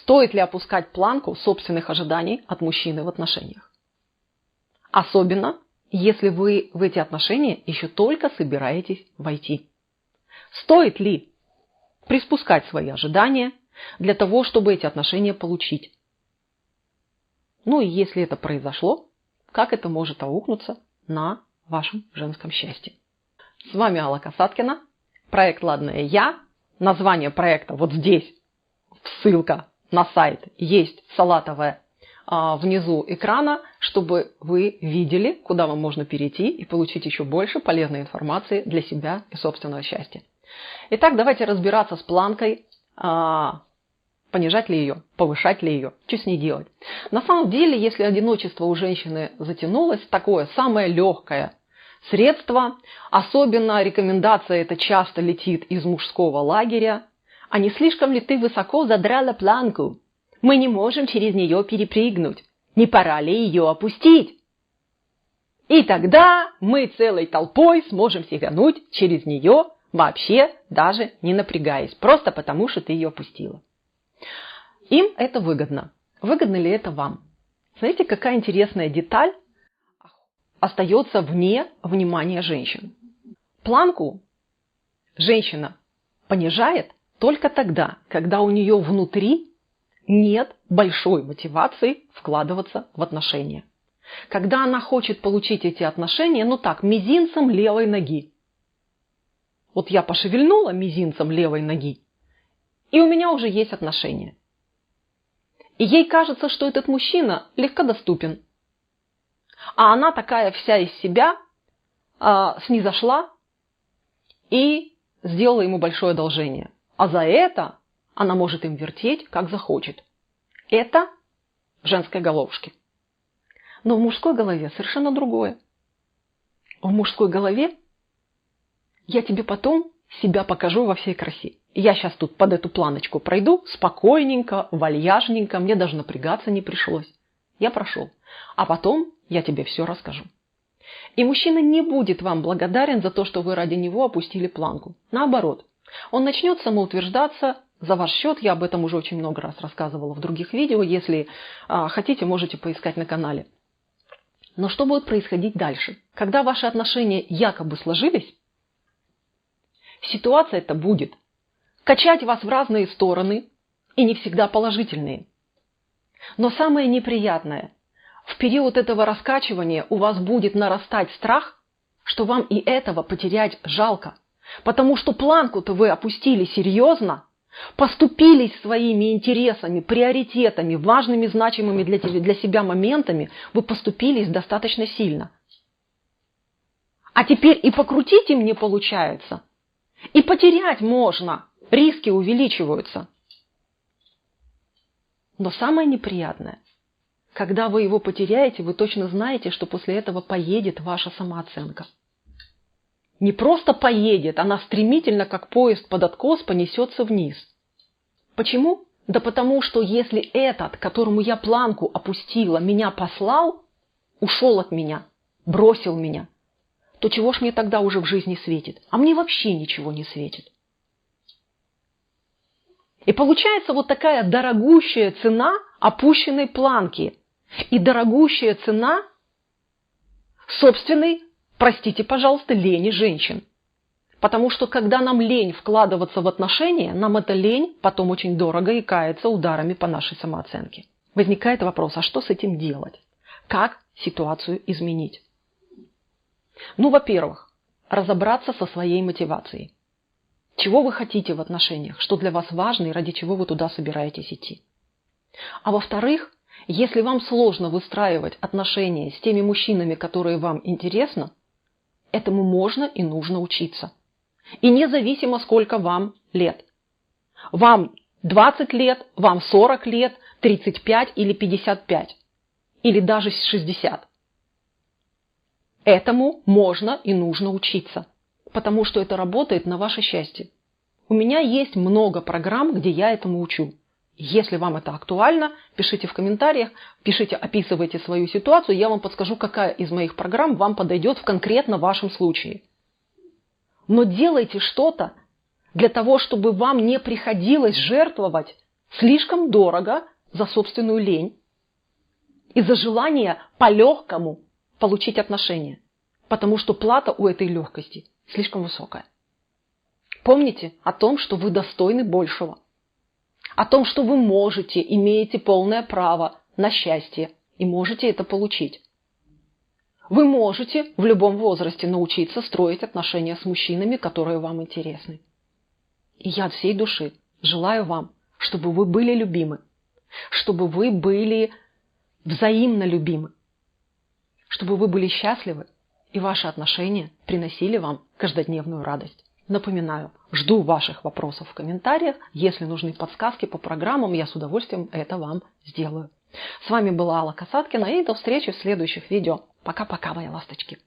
Стоит ли опускать планку собственных ожиданий от мужчины в отношениях? Особенно, если вы в эти отношения еще только собираетесь войти. Стоит ли приспускать свои ожидания для того, чтобы эти отношения получить? Ну и если это произошло, как это может аукнуться на вашем женском счастье? С вами Алла Касаткина, проект «Ладная я». Название проекта вот здесь, ссылка на сайт есть салатовая внизу экрана, чтобы вы видели, куда вам можно перейти и получить еще больше полезной информации для себя и собственного счастья. Итак, давайте разбираться с планкой, понижать ли ее, повышать ли ее, что с ней делать. На самом деле, если одиночество у женщины затянулось, такое самое легкое средство, особенно рекомендация это часто летит из мужского лагеря, а не слишком ли ты высоко задрала планку? Мы не можем через нее перепрыгнуть. Не пора ли ее опустить? И тогда мы целой толпой сможем сигануть через нее, вообще даже не напрягаясь, просто потому что ты ее опустила. Им это выгодно. Выгодно ли это вам? Знаете, какая интересная деталь остается вне внимания женщин? Планку женщина понижает только тогда, когда у нее внутри нет большой мотивации вкладываться в отношения. Когда она хочет получить эти отношения, ну так, мизинцем левой ноги. Вот я пошевельнула мизинцем левой ноги, и у меня уже есть отношения. И ей кажется, что этот мужчина легкодоступен. А она такая вся из себя снизошла и сделала ему большое одолжение. А за это она может им вертеть, как захочет. Это в женской головушке. Но в мужской голове совершенно другое. В мужской голове я тебе потом себя покажу во всей красе. Я сейчас тут под эту планочку пройду спокойненько, вальяжненько, мне даже напрягаться не пришлось. Я прошел. А потом я тебе все расскажу. И мужчина не будет вам благодарен за то, что вы ради него опустили планку. Наоборот, он начнет самоутверждаться за ваш счет. Я об этом уже очень много раз рассказывала в других видео. Если хотите, можете поискать на канале. Но что будет происходить дальше? Когда ваши отношения якобы сложились, ситуация-то будет качать вас в разные стороны, и не всегда положительные. Но самое неприятное, в период этого раскачивания у вас будет нарастать страх, что вам и этого потерять жалко. Потому что планку-то вы опустили серьезно, поступились своими интересами, приоритетами, важными, значимыми для себя моментами, вы поступились достаточно сильно. А теперь и покрутить им не получается, и потерять можно, риски увеличиваются. Но самое неприятное, когда вы его потеряете, вы точно знаете, что после этого поедет ваша самооценка. Не просто поедет, она стремительно, как поезд под откос, понесется вниз. Почему? Да потому что если этот, которому я планку опустила, меня послал, ушел от меня, бросил меня, то чего ж мне тогда уже в жизни светит? А мне вообще ничего не светит. И получается вот такая дорогущая цена опущенной планки и дорогущая цена собственной, простите, пожалуйста, лени женщин. Потому что когда нам лень вкладываться в отношения, нам эта лень потом очень дорого и кается ударами по нашей самооценке. Возникает вопрос, а что с этим делать? Как ситуацию изменить? Ну, во-первых, разобраться со своей мотивацией. Чего вы хотите в отношениях, что для вас важно и ради чего вы туда собираетесь идти. А во-вторых, если вам сложно выстраивать отношения с теми мужчинами, которые вам интересны, этому можно и нужно учиться. И независимо, сколько вам лет. Вам 20 лет, вам 40 лет, 35 или 55. Или даже 60. Этому можно и нужно учиться. Потому что это работает на ваше счастье. У меня есть много программ, где я этому учу. Если вам это актуально, пишите в комментариях, пишите, описывайте свою ситуацию, я вам подскажу, какая из моих программ вам подойдет в конкретно вашем случае. Но делайте что-то для того, чтобы вам не приходилось жертвовать слишком дорого за собственную лень и за желание по-легкому получить отношения, потому что плата у этой легкости слишком высокая. Помните о том, что вы достойны большего, о том, что вы можете, имеете полное право на счастье и можете это получить. Вы можете в любом возрасте научиться строить отношения с мужчинами, которые вам интересны. И я от всей души желаю вам, чтобы вы были любимы, чтобы вы были взаимно любимы, чтобы вы были счастливы и ваши отношения приносили вам каждодневную радость. Напоминаю, жду ваших вопросов в комментариях. Если нужны подсказки по программам, я с удовольствием это вам сделаю. С вами была Алла Касаткина, и до встречи в следующих видео. Пока-пока, мои ласточки.